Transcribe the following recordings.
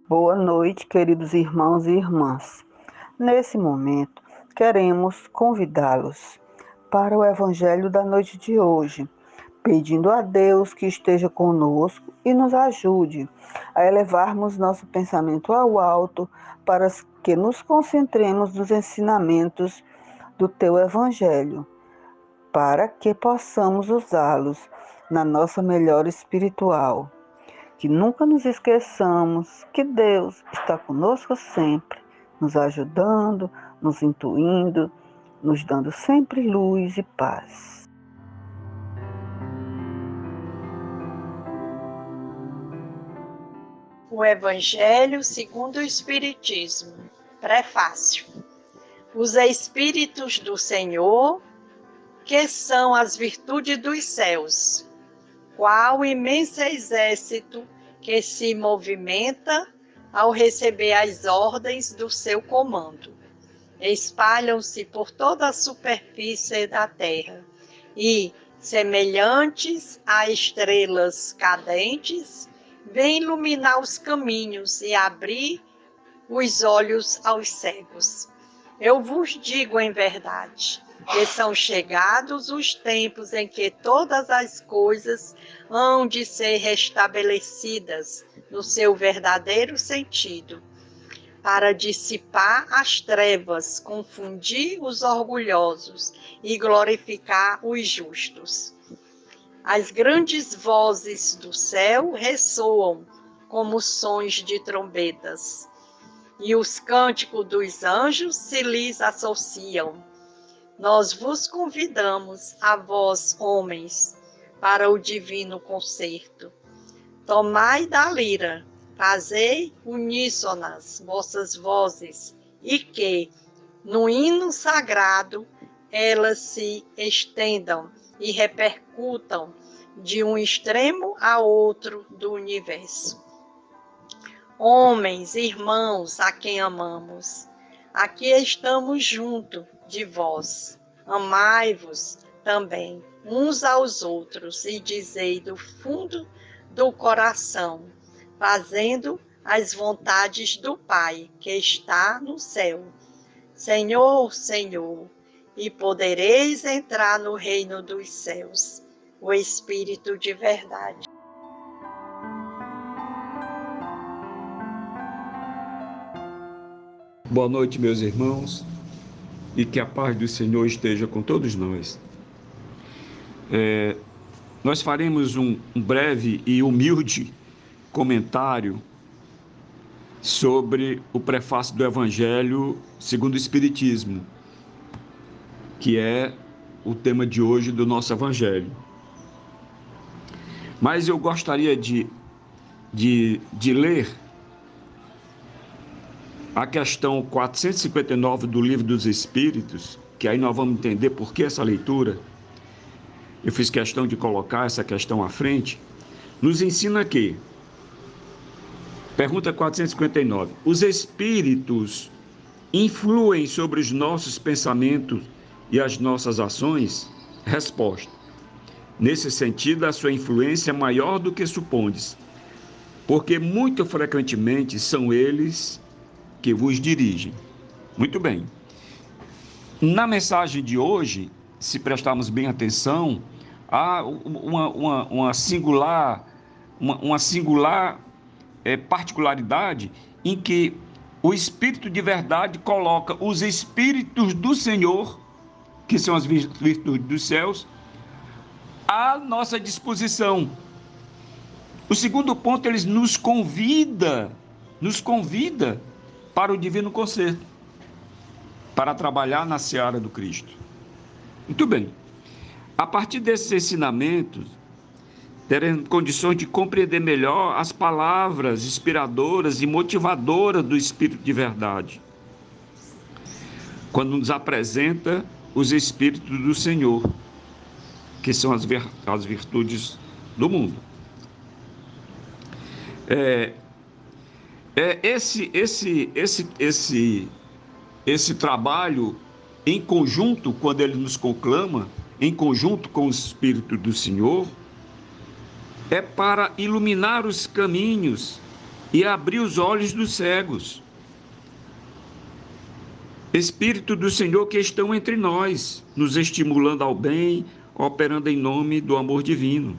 Boa noite, queridos irmãos e irmãs. Nesse momento, queremos convidá-los para o Evangelho da noite de hoje, pedindo a Deus que esteja conosco e nos ajude a elevarmos nosso pensamento ao alto para que nos concentremos nos ensinamentos do Teu Evangelho, para que possamos usá-los na nossa melhora espiritual. Que nunca nos esqueçamos que Deus está conosco sempre, nos ajudando, nos intuindo, nos dando sempre luz e paz. O Evangelho segundo o Espiritismo. Prefácio. Os Espíritos do Senhor, que são as virtudes dos céus, qual imenso exército que se movimenta ao receber as ordens do seu comando. Espalham-se por toda a superfície da terra e, semelhantes a estrelas cadentes, vêm iluminar os caminhos e abrir os olhos aos cegos. Eu vos digo em verdade, que são chegados os tempos em que todas as coisas hão de ser restabelecidas no seu verdadeiro sentido, para dissipar as trevas, confundir os orgulhosos e glorificar os justos. As grandes vozes do céu ressoam como sons de trombetas, e os cânticos dos anjos se lhes associam. Nós vos convidamos, a vós, homens, para o divino concerto. Tomai da lira, fazei uníssonas vossas vozes, e que, no hino sagrado, elas se estendam e repercutam de um extremo a outro do universo. Homens, irmãos, a quem amamos, aqui estamos junto de vós. Amai-vos também uns aos outros e dizei do fundo do coração, fazendo as vontades do Pai que está no céu. Senhor, Senhor, e podereis entrar no reino dos céus, o Espírito de verdade. Boa noite, meus irmãos, e que a paz do Senhor esteja com todos nós. Nós faremos um breve e humilde comentário sobre o prefácio do Evangelho segundo o Espiritismo, que é o tema de hoje do nosso Evangelho. Mas eu gostaria de ler a questão 459 do Livro dos Espíritos, que aí nós vamos entender por que essa leitura. Eu fiz questão de colocar essa questão à frente. Nos ensina que, pergunta 459, os espíritos influem sobre os nossos pensamentos e as nossas ações? Resposta: nesse sentido, a sua influência é maior do que supondes, porque muito frequentemente são eles que vos dirigem. Muito bem. Na mensagem de hoje, se prestarmos bem atenção, há uma singular particularidade em que o Espírito de verdade coloca os Espíritos do Senhor, que são as virtudes dos céus, à nossa disposição. O segundo ponto, ele nos convida para o divino concerto, para trabalhar na seara do Cristo. Muito bem. A partir desses ensinamentos, teremos condições de compreender melhor as palavras inspiradoras e motivadoras do Espírito de verdade, quando nos apresenta os Espíritos do Senhor, que são as virtudes do mundo. Esse trabalho em conjunto, quando ele nos conclama, em conjunto com o Espírito do Senhor, é para iluminar os caminhos e abrir os olhos dos cegos. Espírito do Senhor que estão entre nós, nos estimulando ao bem, operando em nome do amor divino.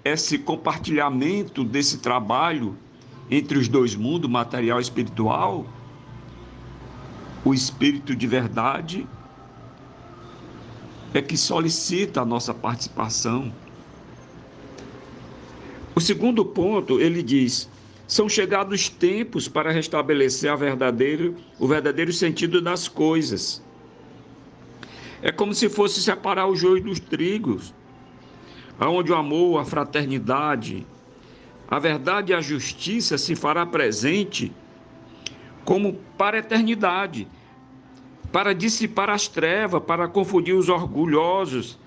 Esse compartilhamento desse trabalho entre os dois mundos, material e espiritual, o Espírito de verdade é que solicita a nossa participação. O segundo ponto, ele diz: são chegados tempos para restabelecer o verdadeiro sentido das coisas. É como se fosse separar o joio dos trigos, onde o amor, a fraternidade, a verdade e a justiça se fará presente como para a eternidade, para dissipar as trevas, para confundir os orgulhosos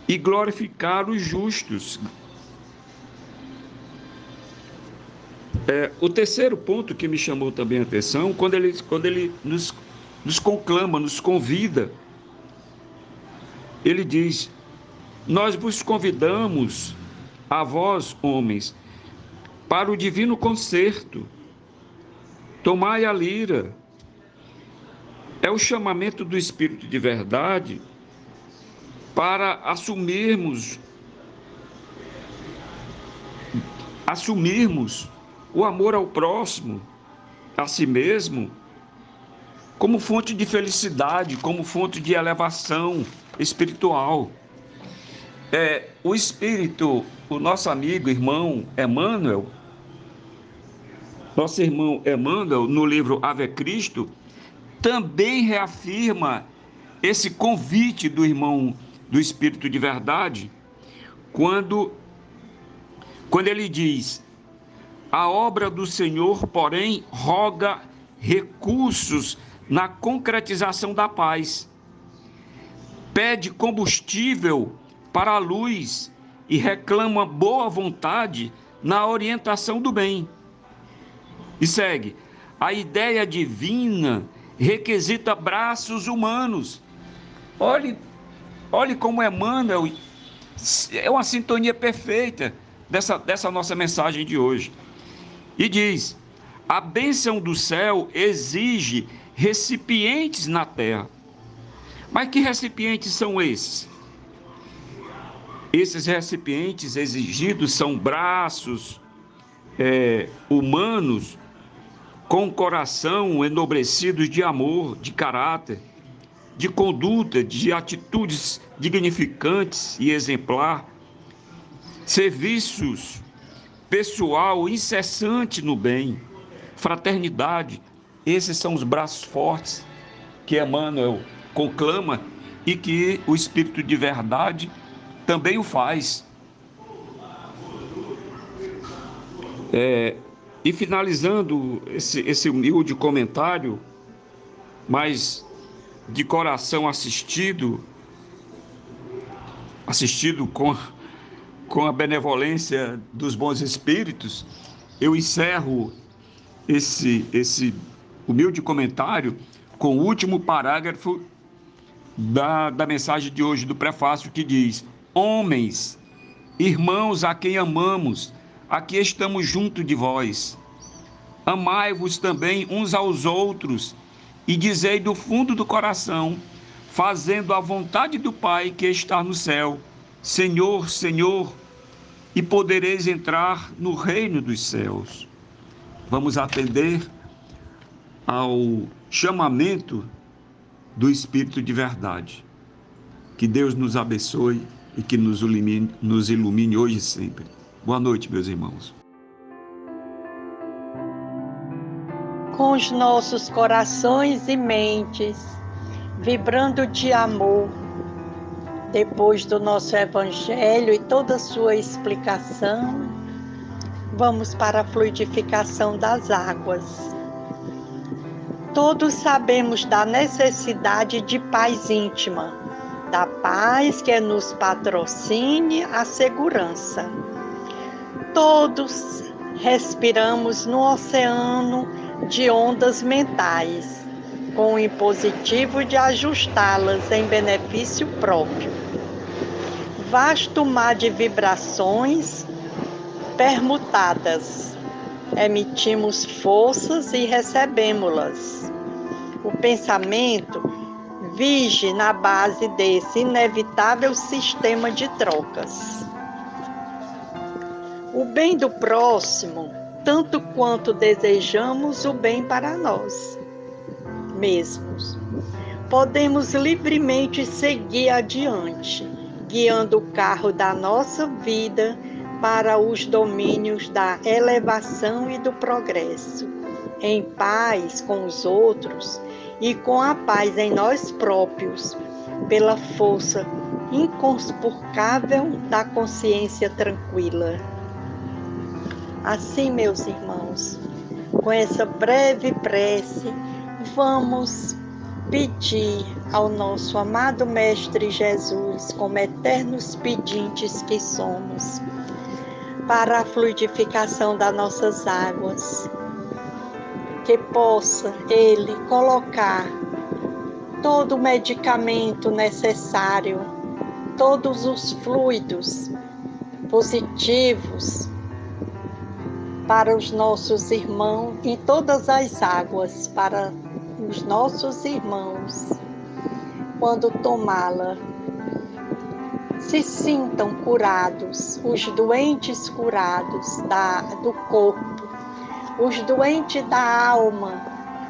e glorificar os justos. O terceiro ponto que me chamou também a atenção, quando ele nos conclama, nos convida, ele diz: nós vos convidamos, a vós, homens, para o divino concerto, tomai a lira. É o chamamento do Espírito de verdade para assumirmos o amor ao próximo, a si mesmo, como fonte de felicidade, como fonte de elevação espiritual. O Espírito, o nosso amigo, irmão Emmanuel, nosso irmão Emmanuel, no livro Ave Cristo, também reafirma esse convite do irmão do Espírito de verdade, quando ele diz: a obra do Senhor, porém, roga recursos na concretização da paz, pede combustível para a luz e reclama boa vontade na orientação do bem. E segue: a ideia divina requisita braços humanos. Olhe como Emmanuel é uma sintonia perfeita dessa nossa mensagem de hoje. E diz: a bênção do céu exige recipientes na terra. Mas que recipientes são esses? Esses recipientes exigidos são braços humanos com coração enobrecidos de amor, de caráter, de conduta, de atitudes dignificantes e exemplar, serviços pessoal incessante no bem, fraternidade. Esses são os braços fortes que Emmanuel conclama e que o Espírito de verdade também o faz. E finalizando esse humilde comentário, mas de coração assistido com a benevolência dos bons espíritos, eu encerro esse humilde comentário com o último parágrafo da mensagem de hoje, do prefácio, que diz: homens, irmãos a quem amamos, aqui estamos junto de vós. Amai-vos também uns aos outros e dizei do fundo do coração, fazendo a vontade do Pai que está no céu: Senhor, Senhor, e podereis entrar no reino dos céus. Vamos atender ao chamamento do Espírito de verdade. Que Deus nos abençoe e que nos ilumine hoje e sempre. Boa noite, meus irmãos. Com os nossos corações e mentes vibrando de amor, depois do nosso Evangelho e toda a sua explicação, vamos para a fluidificação das águas. Todos sabemos da necessidade de paz íntima, da paz que nos patrocine a segurança. Todos respiramos no oceano de ondas mentais, com o impositivo de ajustá-las em benefício próprio. vasto mar de vibrações permutadas. Emitimos forças e recebemos-las. O pensamento vige na base desse inevitável sistema de trocas. O bem do próximo, tanto quanto desejamos o bem para nós mesmos. Podemos livremente seguir adiante, guiando o carro da nossa vida para os domínios da elevação e do progresso, em paz com os outros e com a paz em nós próprios, pela força inconspurcável da consciência tranquila. Assim, meus irmãos, com essa breve prece, vamos pedir ao nosso amado Mestre Jesus, como eternos pedintes que somos, para a fluidificação das nossas águas, que possa Ele colocar todo o medicamento necessário, todos os fluidos positivos para os nossos irmãos, em todas as águas, para os nossos irmãos, quando tomá-la, se sintam curados, os doentes curados do corpo, os doentes da alma,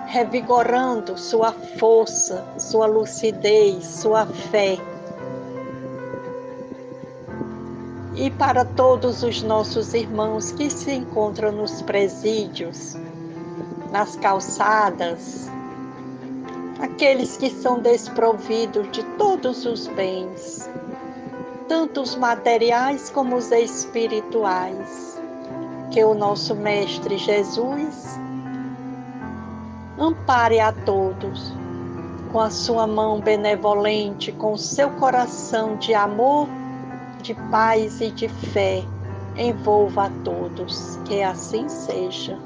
revigorando sua força, sua lucidez, sua fé. E para todos os nossos irmãos que se encontram nos presídios, nas calçadas, aqueles que são desprovidos de todos os bens, tanto os materiais como os espirituais, que o nosso Mestre Jesus ampare a todos com a sua mão benevolente, com o seu coração de amor, de paz e de fé, envolva a todos, que assim seja.